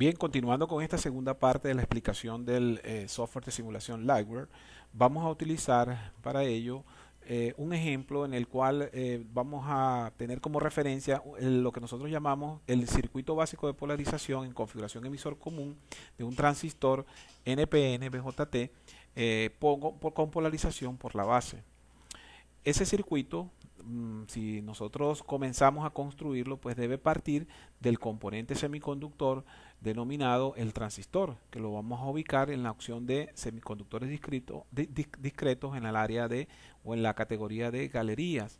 Bien, continuando con esta segunda parte de la explicación del software de simulación Liveware, vamos a utilizar para ello un ejemplo en el cual vamos a tener como referencia lo que nosotros llamamos el circuito básico de polarización en configuración emisor común de un transistor NPN BJT con polarización por la base. Ese circuito, si nosotros comenzamos a construirlo, pues debe partir del componente semiconductor denominado el transistor, que lo vamos a ubicar en la opción de semiconductores discretos en el área de o en la categoría de galerías.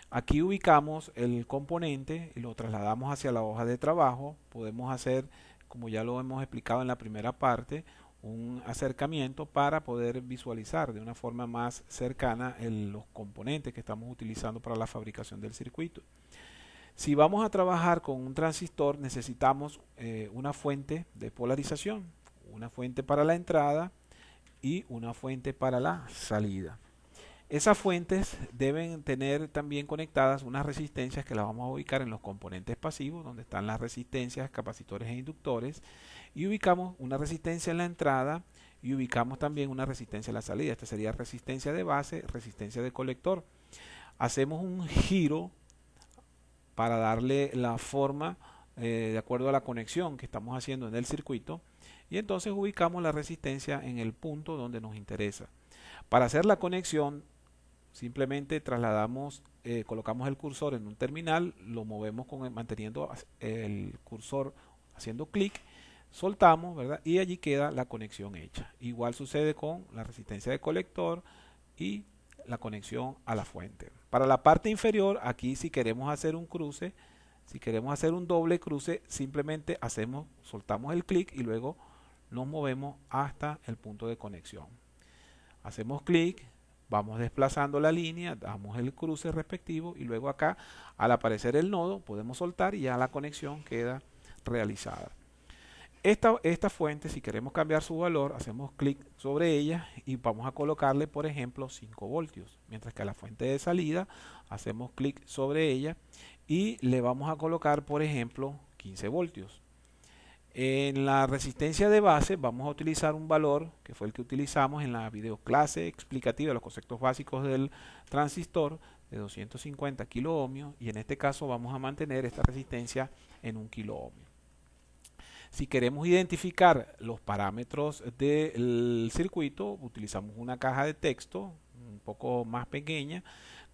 Aquí ubicamos el componente y lo trasladamos hacia la hoja de trabajo. Podemos hacer, como ya lo hemos explicado en la primera parte, un acercamiento para poder visualizar de una forma más cercana los componentes que estamos utilizando para la fabricación del circuito. Si vamos a trabajar con un transistor, necesitamos una fuente de polarización, una fuente para la entrada y una fuente para la salida. Esas fuentes deben tener también conectadas unas resistencias que las vamos a ubicar en los componentes pasivos, donde están las resistencias, capacitores e inductores, y ubicamos una resistencia en la entrada y ubicamos también una resistencia en la salida. Esta sería resistencia de base, resistencia de colector. Hacemos un giro para darle la forma de acuerdo a la conexión que estamos haciendo en el circuito, y entonces ubicamos la resistencia en el punto donde nos interesa. Para hacer la conexión, simplemente trasladamos, colocamos el cursor en un terminal, lo movemos manteniendo el cursor haciendo clic, soltamos, ¿verdad? Y allí queda la conexión hecha. Igual sucede con la resistencia de colector y la conexión a la fuente. Para la parte inferior, aquí si queremos hacer un cruce, si queremos hacer un doble cruce, simplemente soltamos el clic y luego nos movemos hasta el punto de conexión. Hacemos clic, vamos desplazando la línea, damos el cruce respectivo y luego acá, al aparecer el nodo, podemos soltar y ya la conexión queda realizada. Esta fuente, si queremos cambiar su valor, hacemos clic sobre ella y vamos a colocarle, por ejemplo, 5 voltios. Mientras que a la fuente de salida, hacemos clic sobre ella y le vamos a colocar, por ejemplo, 15 voltios. En la resistencia de base vamos a utilizar un valor que fue el que utilizamos en la videoclase explicativa de los conceptos básicos del transistor de 250 kiloohmios, y en este caso vamos a mantener esta resistencia en 1 kiloohmio. Si queremos identificar los parámetros del circuito, utilizamos una caja de texto un poco más pequeña,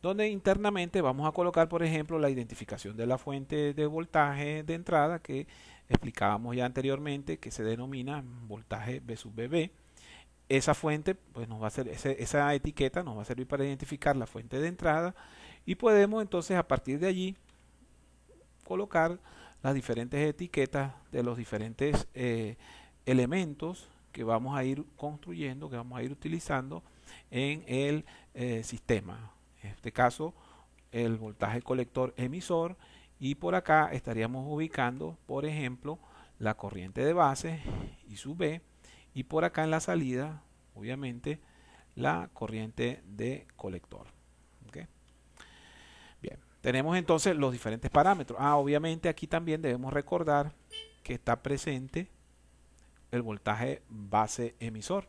donde internamente vamos a colocar, por ejemplo, la identificación de la fuente de voltaje de entrada que explicábamos ya anteriormente, que se denomina voltaje V sub VB. Esa fuente, pues nos va a hacer, esa etiqueta nos va a servir para identificar la fuente de entrada, y podemos entonces a partir de allí colocar las diferentes etiquetas de los diferentes elementos que vamos a ir construyendo, que vamos a ir utilizando en el sistema. En este caso, el voltaje colector emisor, y por acá estaríamos ubicando, por ejemplo, la corriente de base y su B, y por acá en la salida, obviamente, la corriente de colector. ¿Okay? Bien, tenemos entonces los diferentes parámetros. Obviamente aquí también debemos recordar que está presente el voltaje base emisor.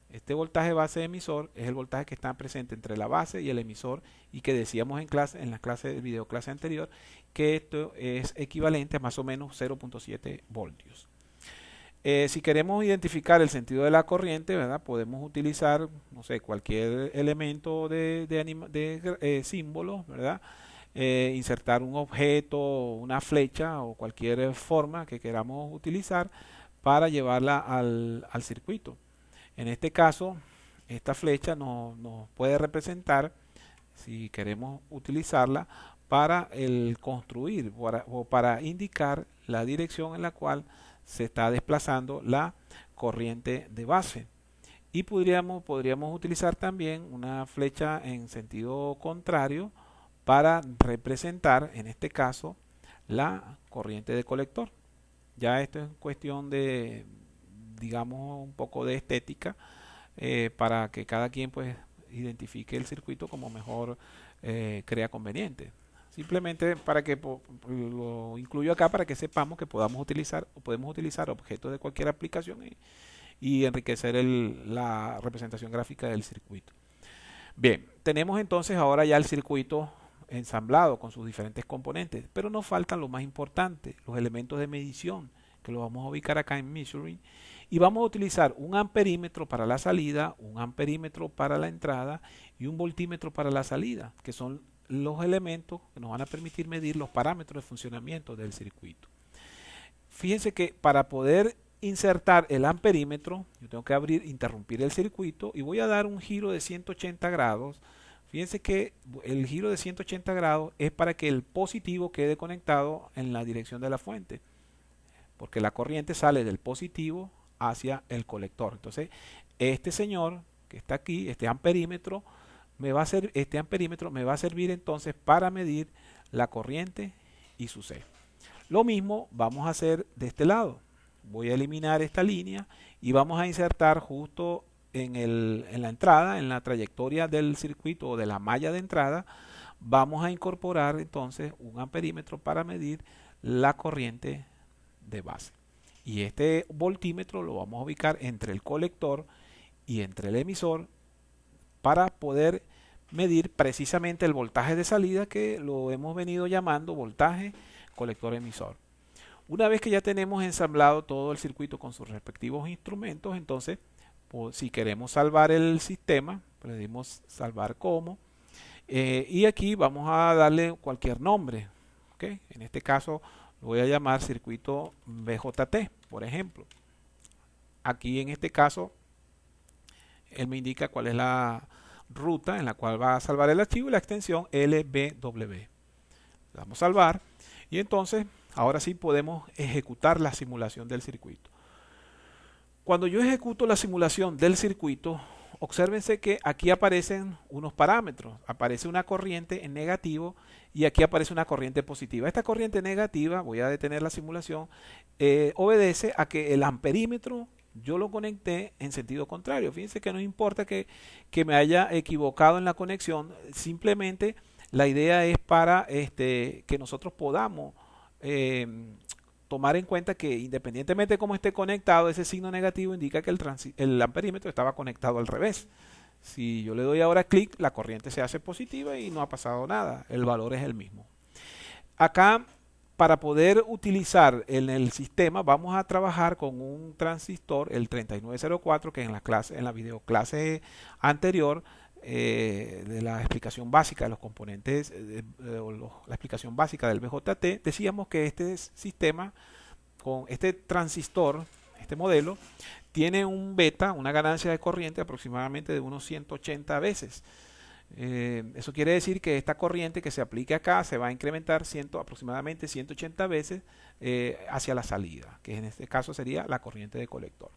Este voltaje base emisor es el voltaje que está presente entre la base y el emisor, y que decíamos en la clase de videoclase anterior que esto es equivalente a más o menos 0.7 voltios. Si queremos identificar el sentido de la corriente, ¿verdad? Podemos utilizar, no sé, cualquier elemento de símbolos, ¿verdad? Insertar un objeto, una flecha o cualquier forma que queramos utilizar para llevarla al circuito. En este caso, esta flecha nos puede representar, si queremos utilizarla, para el construir o para indicar la dirección en la cual se está desplazando la corriente de base. Y podríamos utilizar también una flecha en sentido contrario para representar, en este caso, la corriente de colector. Ya esto es cuestión de, digamos, un poco de estética, para que cada quien pues identifique el circuito como mejor crea conveniente. Simplemente para que lo incluyo acá para que sepamos que podemos utilizar objetos de cualquier aplicación y enriquecer la representación gráfica del circuito. Bien, tenemos entonces ahora ya el circuito ensamblado con sus diferentes componentes, pero nos faltan lo más importante, los elementos de medición, que los vamos a ubicar acá en Measuring, y vamos a utilizar un amperímetro para la salida, un amperímetro para la entrada y un voltímetro para la salida, que son los elementos que nos van a permitir medir los parámetros de funcionamiento del circuito. Fíjense que para poder insertar el amperímetro, yo tengo que interrumpir el circuito y voy a dar un giro de 180 grados. Fíjense que el giro de 180 grados es para que el positivo quede conectado en la dirección de la fuente, porque la corriente sale del positivo hacia el colector. Entonces, este señor que está aquí, este amperímetro me va a servir entonces para medir la corriente y su C. Lo mismo vamos a hacer de este lado. Voy a eliminar esta línea y vamos a insertar justo en la entrada, en la trayectoria del circuito o de la malla de entrada, vamos a incorporar entonces un amperímetro para medir la corriente de base. Y este voltímetro lo vamos a ubicar entre el colector y entre el emisor para poder medir precisamente el voltaje de salida, que lo hemos venido llamando voltaje colector emisor. Una vez que ya tenemos ensamblado todo el circuito con sus respectivos instrumentos, entonces si queremos salvar el sistema, le dimos salvar como, y aquí vamos a darle cualquier nombre. ¿Okay? En este caso lo voy a llamar circuito BJT, por ejemplo. Aquí en este caso él me indica cuál es la ruta en la cual va a salvar el archivo y la extensión LBW. Le damos salvar y entonces ahora sí podemos ejecutar la simulación del circuito. Cuando yo ejecuto la simulación del circuito, obsérvense que aquí aparecen unos parámetros. Aparece una corriente en negativo y aquí aparece una corriente positiva. Esta corriente negativa, voy a detener la simulación, obedece a que el amperímetro yo lo conecté en sentido contrario. Fíjense que no importa que me haya equivocado en la conexión, simplemente la idea es para que nosotros podamos tomar en cuenta que independientemente de cómo esté conectado, ese signo negativo indica que el amperímetro estaba conectado al revés. Si yo le doy ahora clic, la corriente se hace positiva y no ha pasado nada. El valor es el mismo. Acá, para poder utilizar en el sistema, vamos a trabajar con un transistor, el 3904, que en la videoclase anterior de la explicación básica de los componentes, la explicación básica del BJT, decíamos que este sistema, con este transistor, este modelo, tiene un beta, una ganancia de corriente aproximadamente de unos 180 veces. Eso quiere decir que esta corriente que se aplique acá se va a incrementar aproximadamente 180 veces hacia la salida, que en este caso sería la corriente de colector.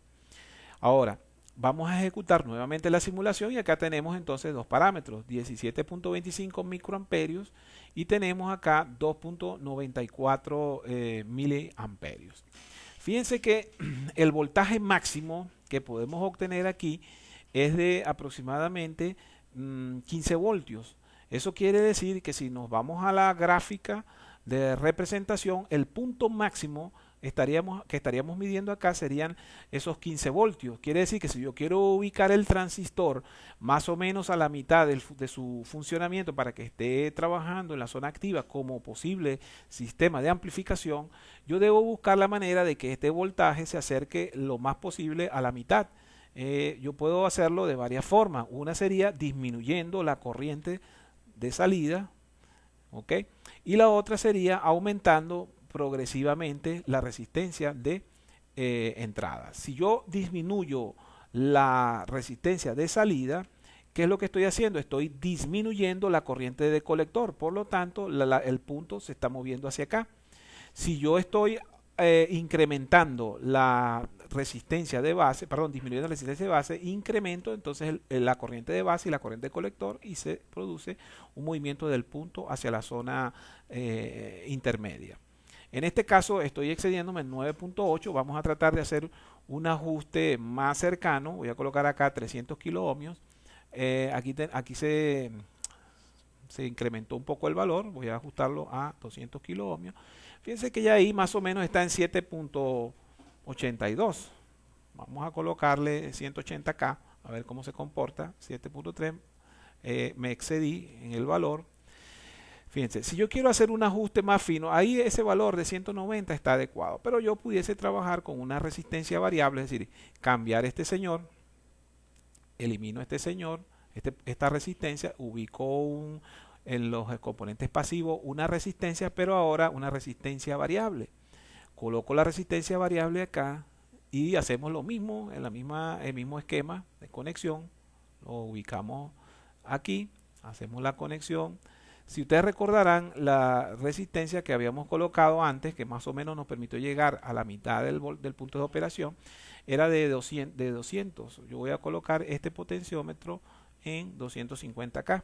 Ahora, vamos a ejecutar nuevamente la simulación y acá tenemos entonces dos parámetros, 17.25 microamperios y tenemos acá 2.94 miliamperios. Fíjense que el voltaje máximo que podemos obtener aquí es de aproximadamente 15 voltios. Eso quiere decir que si nos vamos a la gráfica de representación, el punto máximo que estaríamos midiendo acá serían esos 15 voltios. Quiere decir que si yo quiero ubicar el transistor más o menos a la mitad de su funcionamiento para que esté trabajando en la zona activa como posible sistema de amplificación, yo debo buscar la manera de que este voltaje se acerque lo más posible a la mitad. Yo puedo hacerlo de varias formas. Una sería disminuyendo la corriente de salida, ¿ok? Y la otra sería aumentando progresivamente la resistencia de entrada. Si yo disminuyo la resistencia de salida, ¿qué es lo que estoy haciendo? Estoy disminuyendo la corriente de colector, por lo tanto el punto se está moviendo hacia acá. Si yo estoy incrementando la resistencia de base, disminuyendo la resistencia de base, incremento entonces la corriente de base y la corriente de colector y se produce un movimiento del punto hacia la zona intermedia. En este caso estoy excediéndome en 9.8, vamos a tratar de hacer un ajuste más cercano, voy a colocar acá 300 kiloohmios, aquí se se incrementó un poco el valor, voy a ajustarlo a 200 kilo ohmios. Fíjense que ya ahí más o menos está en 7.82. Vamos a colocarle 180K, a ver cómo se comporta. 7.3, me excedí en el valor. Fíjense, si yo quiero hacer un ajuste más fino, ahí ese valor de 190 está adecuado, pero yo pudiese trabajar con una resistencia variable, es decir, cambiar este señor, elimino este señor, esta resistencia, ubico en los componentes pasivos una resistencia, pero ahora una resistencia variable. Coloco la resistencia variable acá y hacemos lo mismo en el mismo esquema de conexión. Lo ubicamos aquí, hacemos la conexión. Si ustedes recordarán, la resistencia que habíamos colocado antes, que más o menos nos permitió llegar a la mitad del punto de operación, era de 200. Yo voy a colocar este potenciómetro en 250K.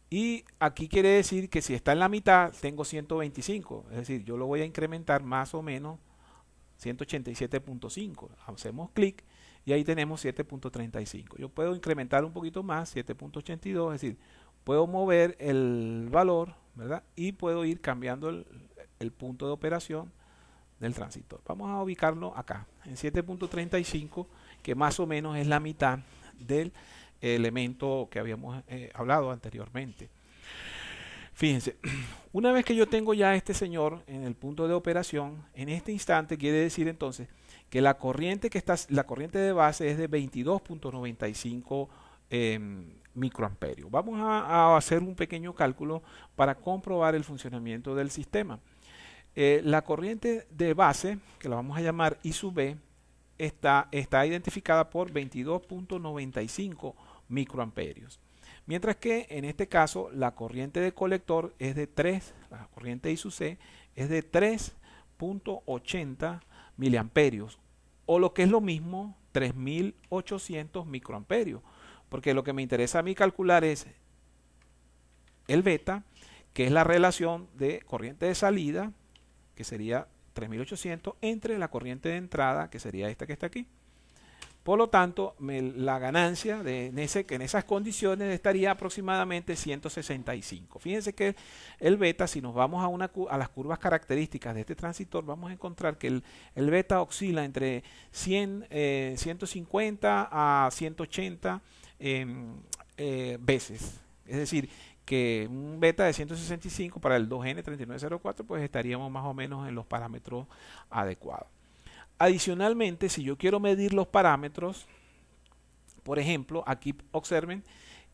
Y aquí quiere decir que si está en la mitad, tengo 125. Es decir, yo lo voy a incrementar más o menos 187.5. Hacemos clic y ahí tenemos 7.35. Yo puedo incrementar un poquito más, 7.82, es decir, puedo mover el valor, ¿verdad? Y puedo ir cambiando el punto de operación del transistor. Vamos a ubicarlo acá, en 7.35, que más o menos es la mitad del elemento que habíamos hablado anteriormente. Fíjense, una vez que yo tengo ya este señor en el punto de operación, en este instante quiere decir entonces que la corriente de base es de 22.95 microamperios. Vamos a hacer un pequeño cálculo para comprobar el funcionamiento del sistema. La corriente de base, que la vamos a llamar I sub B, está identificada por 22.95 microamperios. Mientras que en este caso la corriente de colector es de 3, la corriente I sub C es de 3.80 miliamperios, o lo que es lo mismo, 3.800 microamperios. Porque lo que me interesa a mí calcular es el beta, que es la relación de corriente de salida, que sería 3.800, entre la corriente de entrada, que sería esta que está aquí. Por lo tanto, la ganancia en esas condiciones estaría aproximadamente 165. Fíjense que el beta, si nos vamos a las curvas características de este transistor, vamos a encontrar que el beta oscila entre 150 a 180 veces. Es decir, que un beta de 165 para el 2N3904, pues estaríamos más o menos en los parámetros adecuados. Adicionalmente, si yo quiero medir los parámetros, por ejemplo, aquí observen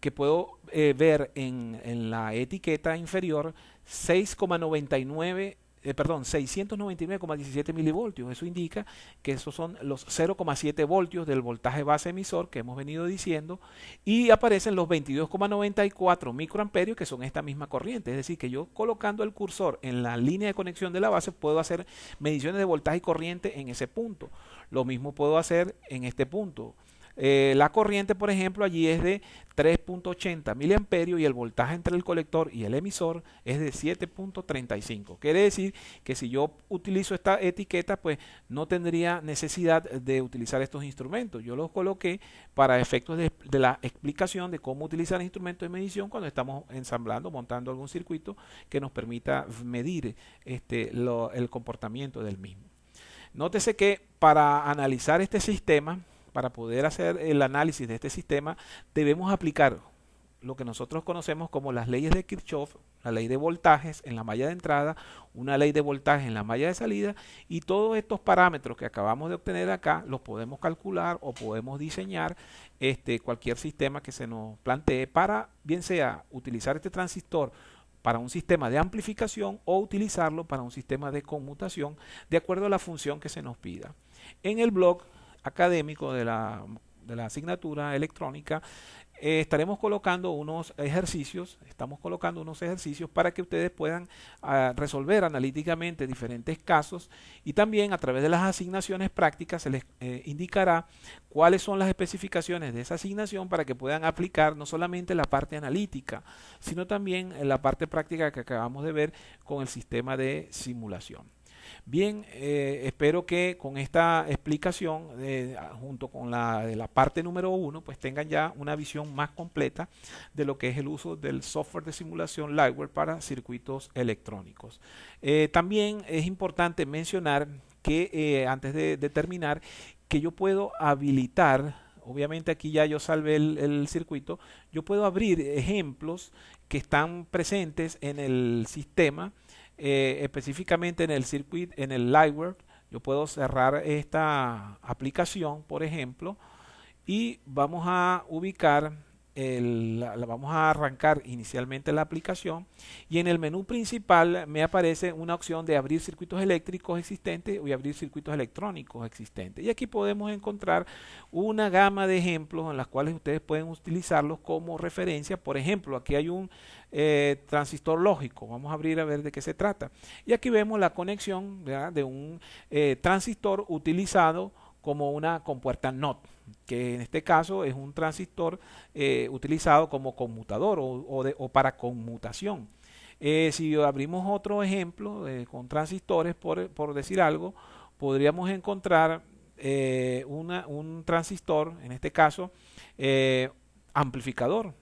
que puedo ver en la etiqueta inferior 699,17 milivoltios. Eso indica que esos son los 0,7 voltios del voltaje base emisor que hemos venido diciendo, y aparecen los 22,94 microamperios, que son esta misma corriente. Es decir, que yo colocando el cursor en la línea de conexión de la base puedo hacer mediciones de voltaje y corriente en ese punto. Lo mismo puedo hacer en este punto. La corriente, por ejemplo, allí es de 3.80 miliamperios y el voltaje entre el colector y el emisor es de 7.35. Quiere decir que si yo utilizo esta etiqueta, pues no tendría necesidad de utilizar estos instrumentos. Yo los coloqué para efectos de la explicación de cómo utilizar instrumentos de medición cuando estamos ensamblando, montando algún circuito que nos permita medir el comportamiento del mismo. Nótese que para analizar este sistema, para poder hacer el análisis de este sistema, debemos aplicar lo que nosotros conocemos como las leyes de Kirchhoff, la ley de voltajes en la malla de entrada, una ley de voltajes en la malla de salida, y todos estos parámetros que acabamos de obtener acá los podemos calcular o podemos diseñar cualquier sistema que se nos plantee para, bien sea utilizar este transistor para un sistema de amplificación o utilizarlo para un sistema de conmutación de acuerdo a la función que se nos pida. En el blog académico de la asignatura electrónica estaremos colocando unos ejercicios, para que ustedes puedan resolver analíticamente diferentes casos, y también a través de las asignaciones prácticas se les indicará cuáles son las especificaciones de esa asignación para que puedan aplicar no solamente la parte analítica, sino también la parte práctica que acabamos de ver con el sistema de simulación. Bien, espero que con esta explicación, junto con la de la parte número uno, pues tengan ya una visión más completa de lo que es el uso del software de simulación Lightware para circuitos electrónicos. También es importante mencionar que antes de terminar, que yo puedo habilitar, obviamente aquí ya yo salvé el circuito, yo puedo abrir ejemplos que están presentes en el sistema, específicamente en el circuit, en el Lightware. Yo puedo cerrar esta aplicación, por ejemplo, y vamos a ubicar, vamos a arrancar inicialmente la aplicación, y en el menú principal me aparece una opción de abrir circuitos eléctricos existentes y abrir circuitos electrónicos existentes. Y aquí podemos encontrar una gama de ejemplos en las cuales ustedes pueden utilizarlos como referencia. Por ejemplo, aquí hay un transistor lógico. Vamos a abrir a ver de qué se trata. Y aquí vemos la conexión, ¿verdad?, de un transistor utilizado como una compuerta NOT, que en este caso es un transistor utilizado como conmutador o para conmutación. Si abrimos otro ejemplo con transistores, por decir algo, podríamos encontrar un transistor, en este caso amplificador.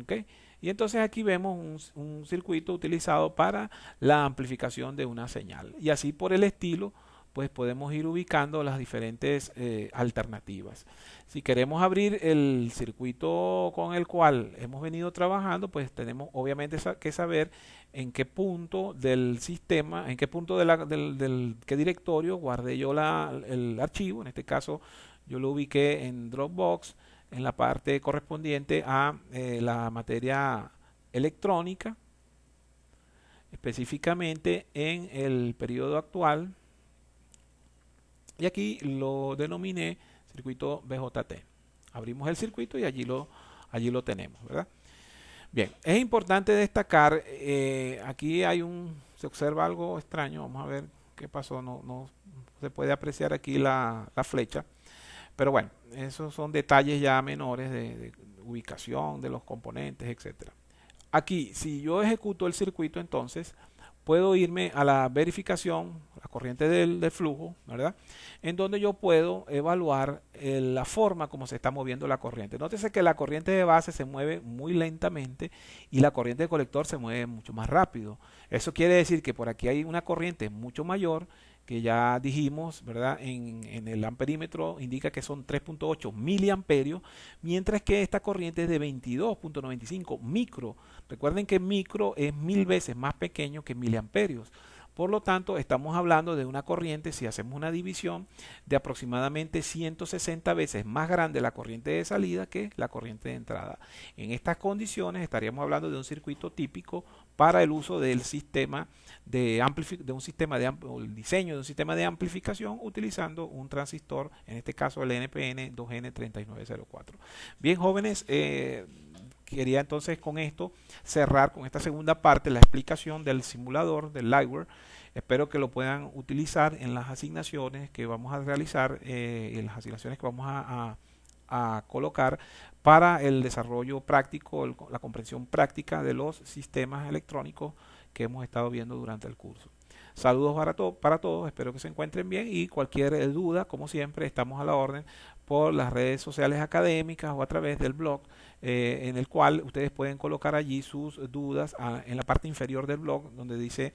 ¿Okay? Y entonces aquí vemos un circuito utilizado para la amplificación de una señal. Y así por el estilo, pues podemos ir ubicando las diferentes alternativas. Si queremos abrir el circuito con el cual hemos venido trabajando, pues tenemos obviamente que saber en qué punto del sistema, en qué punto del qué directorio guardé yo el archivo. En este caso yo lo ubiqué en Dropbox, en la parte correspondiente a la materia electrónica, específicamente en el periodo actual. Y aquí lo denominé circuito BJT. Abrimos el circuito y allí lo tenemos, ¿verdad? Bien, es importante destacar, aquí se observa algo extraño. Vamos a ver qué pasó. No se puede apreciar aquí la flecha. Pero bueno, esos son detalles ya menores de ubicación de los componentes, etcétera. Aquí, si yo ejecuto el circuito, entonces puedo irme a la verificación, la corriente del flujo, ¿verdad? En donde yo puedo evaluar la forma como se está moviendo la corriente. Nótese que la corriente de base se mueve muy lentamente y la corriente de colector se mueve mucho más rápido. Eso quiere decir que por aquí hay una corriente mucho mayor, que ya dijimos, ¿verdad? En el amperímetro indica que son 3.8 miliamperios, mientras que esta corriente es de 22.95 micro. Recuerden que micro es 1000 veces más pequeño que miliamperios. Por lo tanto, estamos hablando de una corriente, si hacemos una división, de aproximadamente 160 veces más grande la corriente de salida que la corriente de entrada. En estas condiciones estaríamos hablando de un circuito típico para el uso del sistema el diseño de un sistema de amplificación utilizando un transistor, en este caso el NPN 2N3904. Bien, jóvenes, quería entonces con esto cerrar con esta segunda parte la explicación del simulador del Lightware. Espero que lo puedan utilizar en las asignaciones que vamos a realizar, en las asignaciones que vamos a colocar para el desarrollo práctico, la comprensión práctica de los sistemas electrónicos que hemos estado viendo durante el curso. Saludos para todos, espero que se encuentren bien y cualquier duda, como siempre, estamos a la orden por las redes sociales académicas o a través del blog, en el cual ustedes pueden colocar allí sus dudas en la parte inferior del blog, donde dice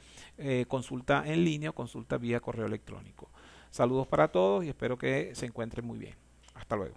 consulta en línea o consulta vía correo electrónico. Saludos para todos y espero que se encuentren muy bien. Hasta luego.